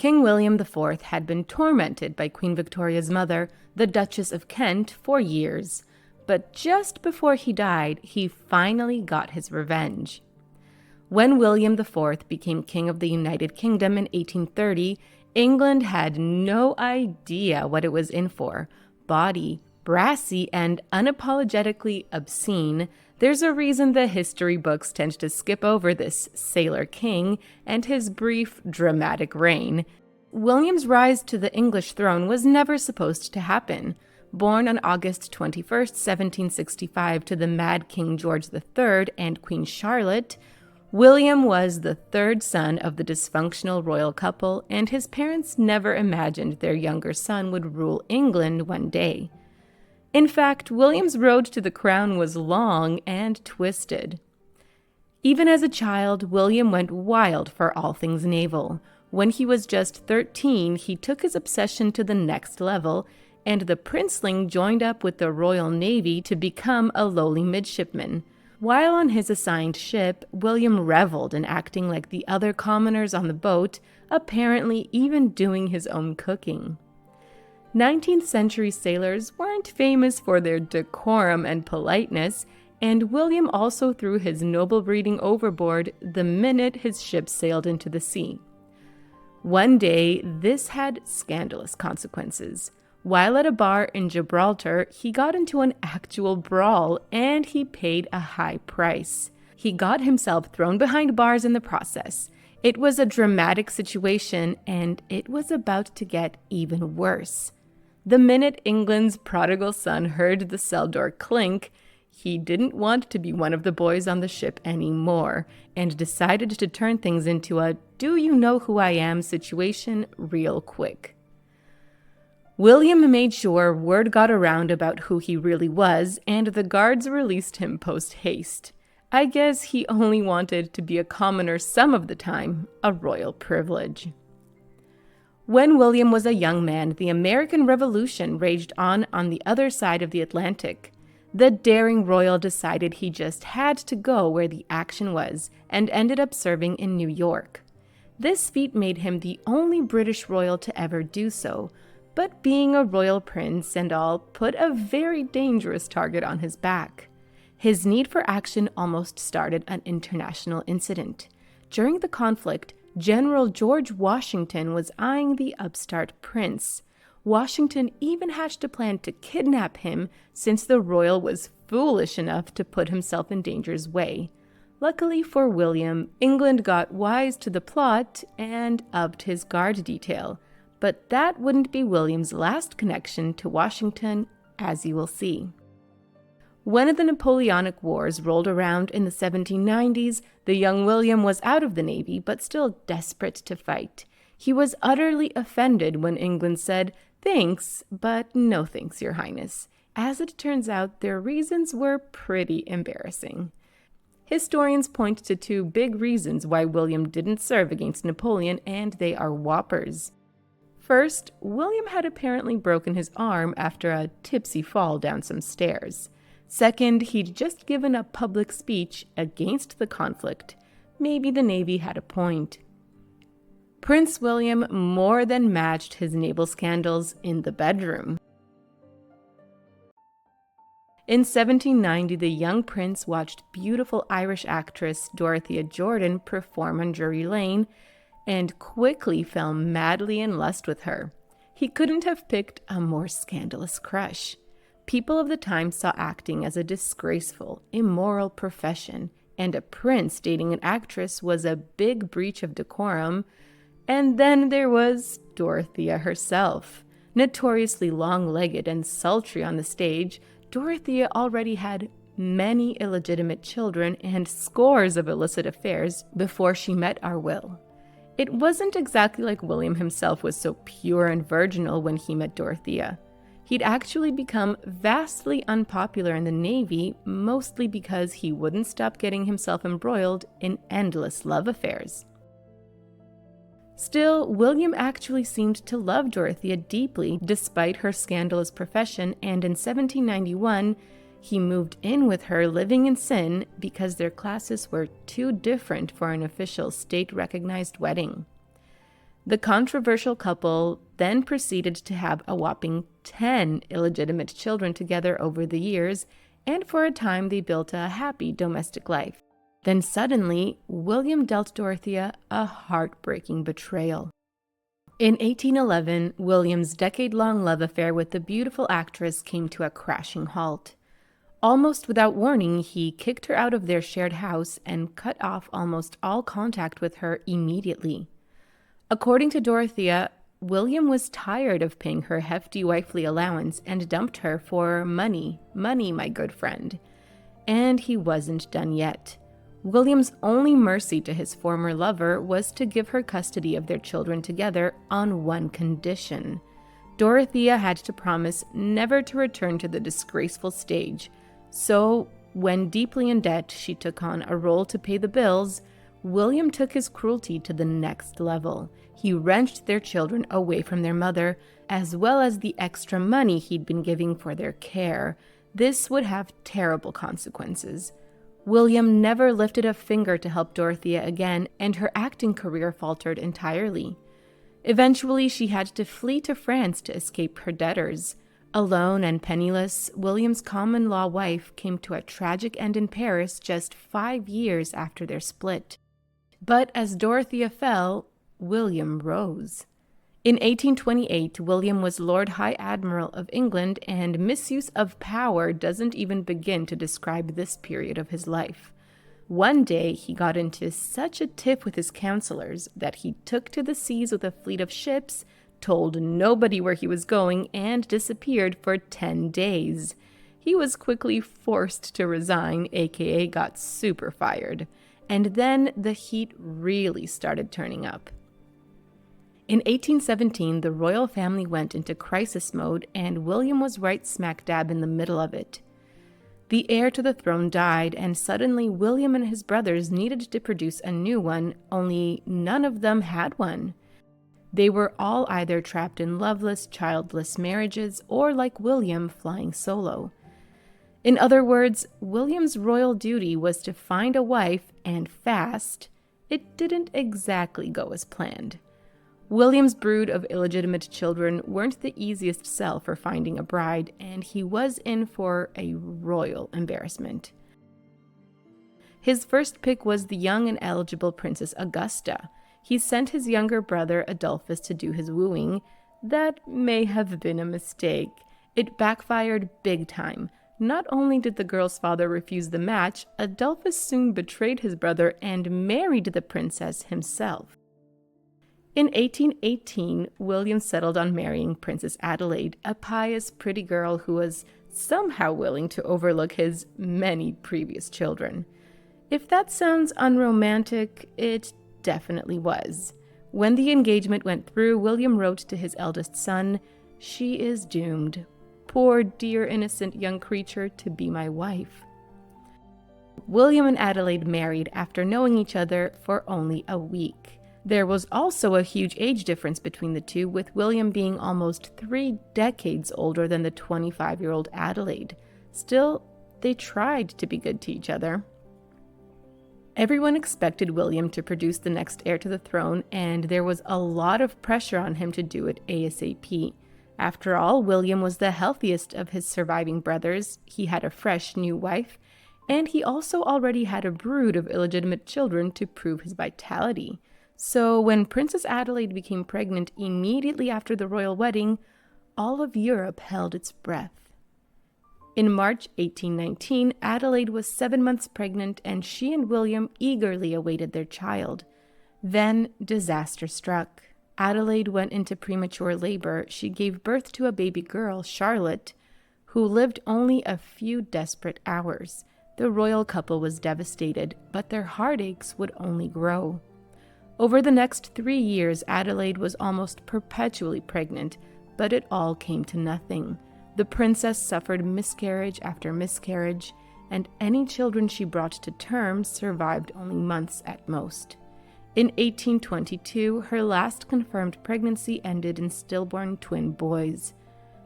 King William IV had been tormented by Queen Victoria's mother, the Duchess of Kent, for years. But just before he died, he finally got his revenge. When William IV became King of the United Kingdom in 1830, England had no idea what it was in for. Bawdy, brassy, and unapologetically obscene, there's a reason the history books tend to skip over this sailor king and his brief, dramatic reign. William's rise to the English throne was never supposed to happen. Born on August 21st, 1765 to the Mad King George III and Queen Charlotte, William was the third son of the dysfunctional royal couple, and his parents never imagined their younger son would rule England one day. In fact, William's road to the crown was long and twisted. Even as a child, William went wild for all things naval. When he was just 13, he took his obsession to the next level, and the princeling joined up with the Royal Navy to become a lowly midshipman. While on his assigned ship, William reveled in acting like the other commoners on the boat, apparently even doing his own cooking. 19th century sailors weren't famous for their decorum and politeness, and William also threw his noble breeding overboard the minute his ship sailed into the sea. One day, this had scandalous consequences. While at a bar in Gibraltar, he got into an actual brawl, and he paid a high price. He got himself thrown behind bars in the process. It was a dramatic situation, and it was about to get even worse. The minute England's prodigal son heard the cell door clink, he didn't want to be one of the boys on the ship anymore, and decided to turn things into a do-you-know-who-I-am situation real quick. William made sure word got around about who he really was, and the guards released him post-haste. I guess he only wanted to be a commoner some of the time, a royal privilege. When William was a young man, the American Revolution raged on the other side of the Atlantic. The daring royal decided he just had to go where the action was, and ended up serving in New York. This feat made him the only British royal to ever do so, but being a royal prince and all put a very dangerous target on his back. His need for action almost started an international incident. During the conflict, General George Washington was eyeing the upstart prince. Washington even hatched a plan to kidnap him since the royal was foolish enough to put himself in danger's way. Luckily for William, England got wise to the plot and upped his guard detail. But that wouldn't be William's last connection to Washington, as you will see. When the Napoleonic Wars rolled around in the 1790s, the young William was out of the Navy, but still desperate to fight. He was utterly offended when England said, "Thanks, but no thanks, Your Highness." As it turns out, their reasons were pretty embarrassing. Historians point to two big reasons why William didn't serve against Napoleon, and they are whoppers. First, William had apparently broken his arm after a tipsy fall down some stairs. Second, he'd just given a public speech against the conflict. Maybe the Navy had a point. Prince William more than matched his naval scandals in the bedroom. In 1790, the young prince watched beautiful Irish actress Dorothea Jordan perform on Drury Lane and quickly fell madly in lust with her. He couldn't have picked a more scandalous crush. People of the time saw acting as a disgraceful, immoral profession, and a prince dating an actress was a big breach of decorum. And then there was Dorothea herself. Notoriously long-legged and sultry on the stage, Dorothea already had many illegitimate children and scores of illicit affairs before she met our Will. It wasn't exactly like William himself was so pure and virginal when he met Dorothea. He'd actually become vastly unpopular in the Navy, mostly because he wouldn't stop getting himself embroiled in endless love affairs. Still, William actually seemed to love Dorothea deeply despite her scandalous profession, and in 1791, he moved in with her, living in sin because their classes were too different for an official state-recognized wedding. The controversial couple then proceeded to have a whopping 10 illegitimate children together over the years, and for a time they built a happy domestic life. Then suddenly, William dealt Dorothea a heartbreaking betrayal. In 1811, William's decade-long love affair with the beautiful actress came to a crashing halt. Almost without warning, he kicked her out of their shared house and cut off almost all contact with her immediately. According to Dorothea, William was tired of paying her hefty wifely allowance and dumped her for money, my good friend. And he wasn't done yet. William's only mercy to his former lover was to give her custody of their children together on one condition. Dorothea had to promise never to return to the disgraceful stage. So, when deeply in debt she took on a role to pay the bills, William took his cruelty to the next level. He wrenched their children away from their mother, as well as the extra money he'd been giving for their care. This would have terrible consequences. William never lifted a finger to help Dorothea again, and her acting career faltered entirely. Eventually, she had to flee to France to escape her debtors. Alone and penniless, William's common-law wife came to a tragic end in Paris just 5 years after their split. But as Dorothea fell, William rose. In 1828, William was Lord High Admiral of England, and misuse of power doesn't even begin to describe this period of his life. One day, he got into such a tiff with his counselors that he took to the seas with a fleet of ships, told nobody where he was going, and disappeared for 10 days. He was quickly forced to resign, aka got super fired. And then the heat really started turning up. In 1817, the royal family went into crisis mode, and William was right smack dab in the middle of it. The heir to the throne died, and suddenly William and his brothers needed to produce a new one, only none of them had one. They were all either trapped in loveless, childless marriages, or like William, flying solo. In other words, William's royal duty was to find a wife, and fast. It didn't exactly go as planned. William's brood of illegitimate children weren't the easiest sell for finding a bride, and he was in for a royal embarrassment. His first pick was the young and eligible Princess Augusta. He sent his younger brother Adolphus to do his wooing. That may have been a mistake. It backfired big time. Not only did the girl's father refuse the match, Adolphus soon betrayed his brother and married the princess himself. In 1818, William settled on marrying Princess Adelaide, a pious, pretty girl who was somehow willing to overlook his many previous children. If that sounds unromantic, it definitely was. When the engagement went through, William wrote to his eldest son, "She is doomed. Poor, dear, innocent young creature to be my wife." William and Adelaide married after knowing each other for only a week. There was also a huge age difference between the two, with William being almost 3 decades older than the 25-year-old Adelaide. Still, they tried to be good to each other. Everyone expected William to produce the next heir to the throne, and there was a lot of pressure on him to do it ASAP. After all, William was the healthiest of his surviving brothers, he had a fresh new wife, and he also already had a brood of illegitimate children to prove his vitality. So when Princess Adelaide became pregnant immediately after the royal wedding, all of Europe held its breath. In March 1819, Adelaide was 7 months pregnant, and she and William eagerly awaited their child. Then disaster struck. Adelaide went into premature labor. She gave birth to a baby girl, Charlotte, who lived only a few desperate hours. The royal couple was devastated, but their heartaches would only grow. Over the next 3 years, Adelaide was almost perpetually pregnant, but it all came to nothing. The princess suffered miscarriage after miscarriage, and any children she brought to term survived only months at most. In 1822, her last confirmed pregnancy ended in stillborn twin boys.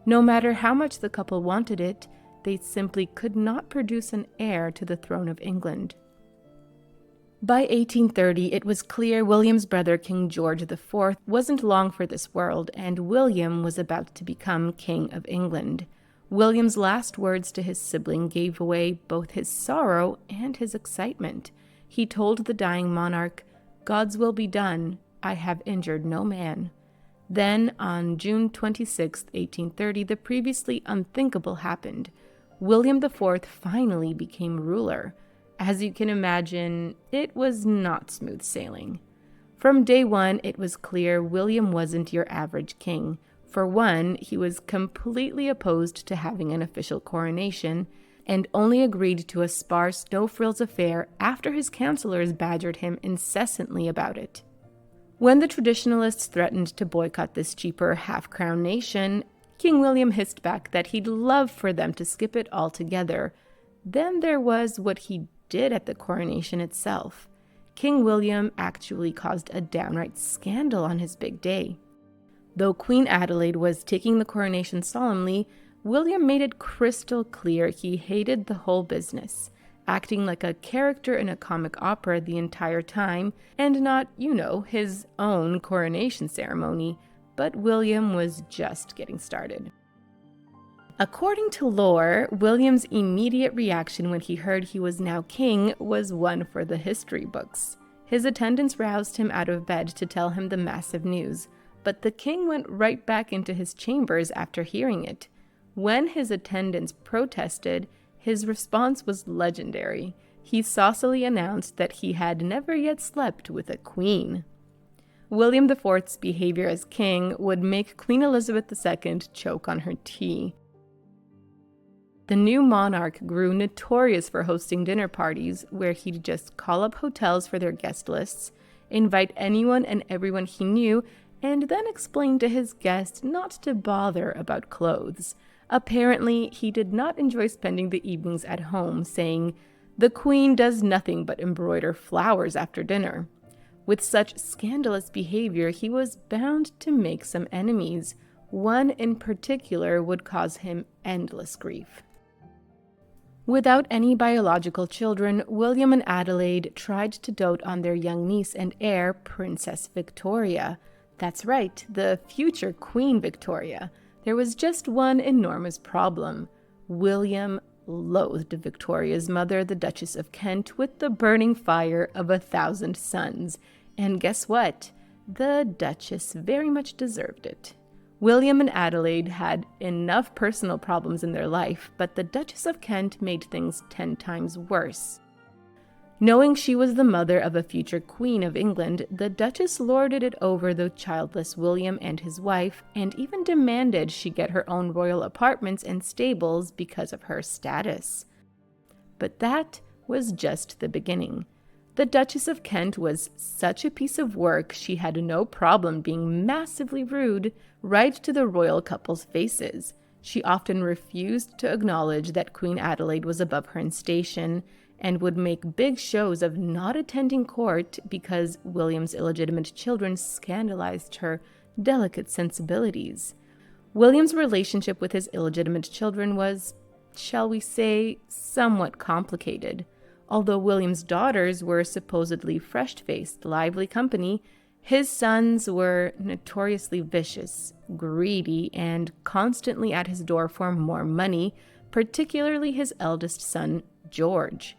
No matter how much the couple wanted it, they simply could not produce an heir to the throne of England. By 1830, it was clear William's brother, King George IV, wasn't long for this world, and William was about to become King of England. William's last words to his sibling gave away both his sorrow and his excitement. He told the dying monarch, "God's will be done. I have injured no man." Then, on June 26, 1830, the previously unthinkable happened. William IV finally became ruler. As you can imagine, it was not smooth sailing. From day one, it was clear William wasn't your average king. For one, he was completely opposed to having an official coronation, and only agreed to a sparse, no-frills affair after his counselors badgered him incessantly about it. When the traditionalists threatened to boycott this cheaper half-crown nation, King William hissed back that he'd love for them to skip it altogether. Then there was what he did at the coronation itself. King William actually caused a downright scandal on his big day. Though Queen Adelaide was taking the coronation solemnly, William made it crystal clear he hated the whole business, acting like a character in a comic opera the entire time, and not, his own coronation ceremony, but William was just getting started. According to lore, William's immediate reaction when he heard he was now king was one for the history books. His attendants roused him out of bed to tell him the massive news, but the king went right back into his chambers after hearing it. When his attendants protested, his response was legendary. He saucily announced that he had never yet slept with a queen. William IV's behavior as king would make Queen Elizabeth II choke on her tea. The new monarch grew notorious for hosting dinner parties where he'd just call up hotels for their guest lists, invite anyone and everyone he knew, and then explain to his guests not to bother about clothes. Apparently, he did not enjoy spending the evenings at home, saying, "The queen does nothing but embroider flowers after dinner." With such scandalous behavior, he was bound to make some enemies. One in particular would cause him endless grief. Without any biological children, William and Adelaide tried to dote on their young niece and heir, Princess Victoria. That's right, the future Queen Victoria. There was just one enormous problem. William loathed Victoria's mother, the Duchess of Kent, with the burning fire of 1,000 suns. And guess what? The Duchess very much deserved it. William and Adelaide had enough personal problems in their life, but the Duchess of Kent made things 10 times worse. Knowing she was the mother of a future Queen of England, the Duchess lorded it over the childless William and his wife, and even demanded she get her own royal apartments and stables because of her status. But that was just the beginning. The Duchess of Kent was such a piece of work she had no problem being massively rude right to the royal couple's faces. She often refused to acknowledge that Queen Adelaide was above her in station, and would make big shows of not attending court because William's illegitimate children scandalized her delicate sensibilities. William's relationship with his illegitimate children was, shall we say, somewhat complicated. Although William's daughters were supposedly fresh-faced, lively company, his sons were notoriously vicious, greedy, and constantly at his door for more money, particularly his eldest son, George.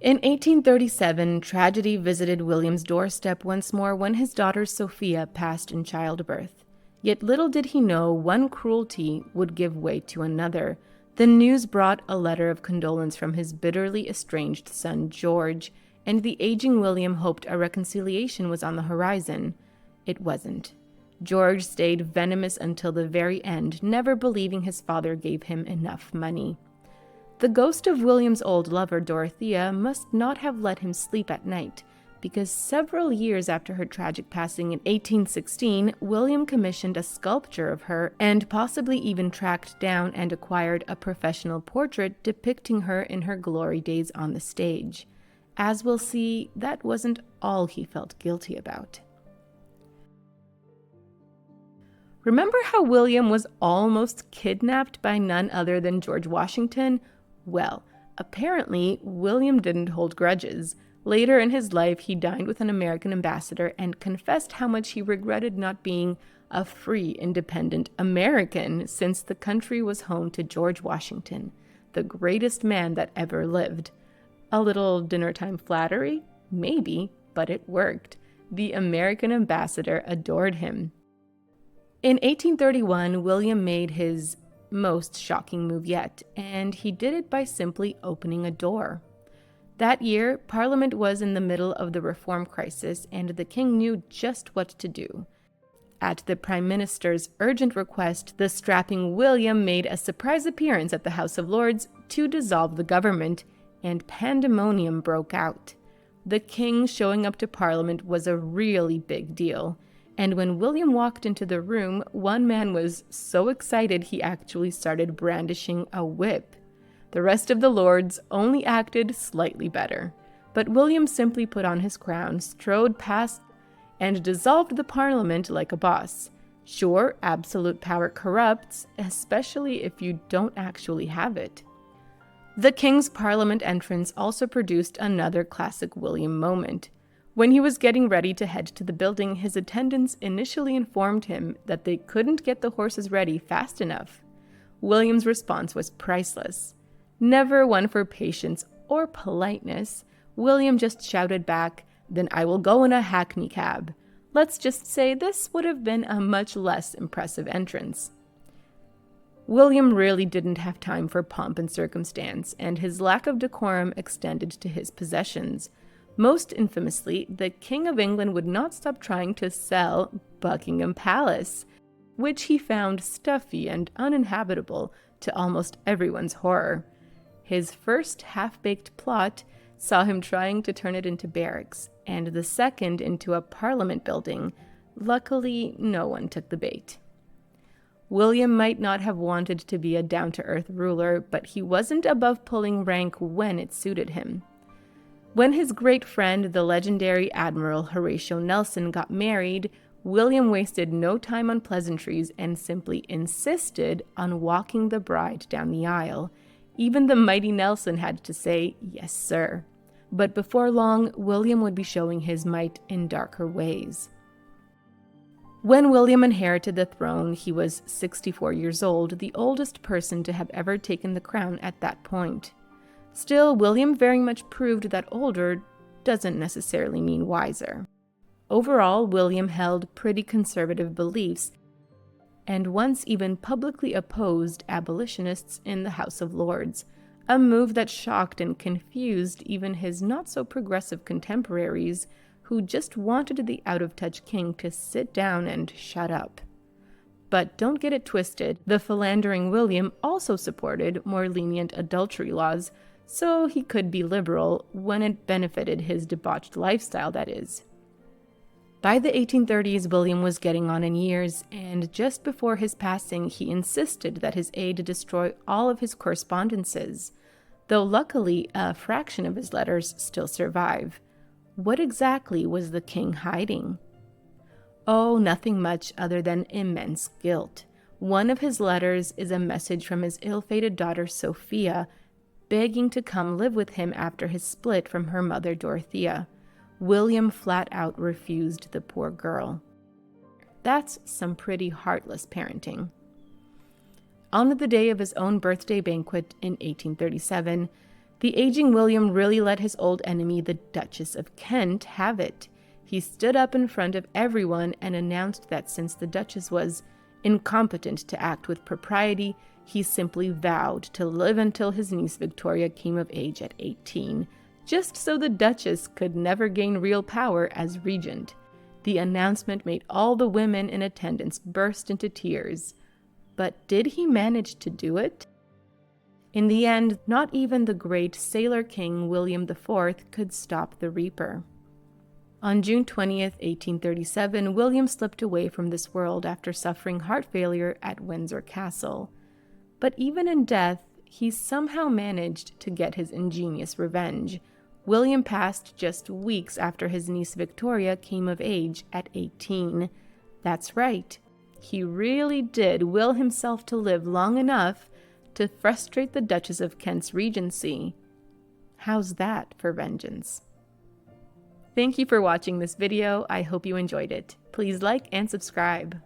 In 1837, tragedy visited William's doorstep once more when his daughter Sophia passed in childbirth. Yet little did he know one cruelty would give way to another. The news brought a letter of condolence from his bitterly estranged son George, and the aging William hoped a reconciliation was on the horizon. It wasn't. George stayed venomous until the very end, never believing his father gave him enough money. The ghost of William's old lover, Dorothea, must not have let him sleep at night, because several years after her tragic passing in 1816, William commissioned a sculpture of her and possibly even tracked down and acquired a professional portrait depicting her in her glory days on the stage. As we'll see, that wasn't all he felt guilty about. Remember how William was almost kidnapped by none other than George Washington? Well, apparently, William didn't hold grudges. Later in his life, he dined with an American ambassador and confessed how much he regretted not being a free, independent American, since the country was home to George Washington, the greatest man that ever lived. A little dinner-time flattery? Maybe, but it worked. The American ambassador adored him. In 1831, William made his most shocking move yet, and he did it by simply opening a door. That year, Parliament was in the middle of the reform crisis, and the king knew just what to do. At the Prime Minister's urgent request, the strapping William made a surprise appearance at the House of Lords to dissolve the government, and pandemonium broke out. The king showing up to Parliament was a really big deal, and when William walked into the room, one man was so excited he actually started brandishing a whip. The rest of the lords only acted slightly better, but William simply put on his crown, strode past, and dissolved the Parliament like a boss. Sure, absolute power corrupts, especially if you don't actually have it. The King's Parliament entrance also produced another classic William moment. When he was getting ready to head to the building, his attendants initially informed him that they couldn't get the horses ready fast enough. William's response was priceless. Never one for patience or politeness, William just shouted back, "Then I will go in a hackney cab." Let's just say this would have been a much less impressive entrance. William really didn't have time for pomp and circumstance, and his lack of decorum extended to his possessions. Most infamously, the King of England would not stop trying to sell Buckingham Palace, which he found stuffy and uninhabitable to almost everyone's horror. His first half-baked plot saw him trying to turn it into barracks, and the second into a parliament building. Luckily, no one took the bait. William might not have wanted to be a down-to-earth ruler, but he wasn't above pulling rank when it suited him. When his great friend, the legendary Admiral Horatio Nelson, got married, William wasted no time on pleasantries and simply insisted on walking the bride down the aisle. Even the mighty Nelson had to say, "Yes, sir." But before long, William would be showing his might in darker ways. When William inherited the throne, he was 64 years old, the oldest person to have ever taken the crown at that point. Still, William very much proved that older doesn't necessarily mean wiser. Overall, William held pretty conservative beliefs, and once even publicly opposed abolitionists in the House of Lords, a move that shocked and confused even his not-so-progressive contemporaries, who just wanted the out-of-touch king to sit down and shut up. But don't get it twisted, the philandering William also supported more lenient adultery laws, so he could be liberal when it benefited his debauched lifestyle, that is. By the 1830s, William was getting on in years, and just before his passing, he insisted that his aide destroy all of his correspondences, though luckily a fraction of his letters still survive. What exactly was the king hiding? Oh, nothing much other than immense guilt. One of his letters is a message from his ill-fated daughter Sophia, begging to come live with him after his split from her mother Dorothea. William flat out refused the poor girl. That's some pretty heartless parenting. On the day of his own birthday banquet in 1837, the aging William really let his old enemy, the Duchess of Kent, have it. He stood up in front of everyone and announced that since the Duchess was incompetent to act with propriety, he simply vowed to live until his niece Victoria came of age at 18, just so the Duchess could never gain real power as regent. The announcement made all the women in attendance burst into tears. But did he manage to do it? In the end, not even the great sailor king William IV could stop the Reaper. On June 20th, 1837, William slipped away from this world after suffering heart failure at Windsor Castle. But even in death, he somehow managed to get his ingenious revenge. William passed just weeks after his niece Victoria came of age at 18. That's right, he really did will himself to live long enough to frustrate the Duchess of Kent's regency. How's that for vengeance? Thank you for watching this video. I hope you enjoyed it. Please like and subscribe.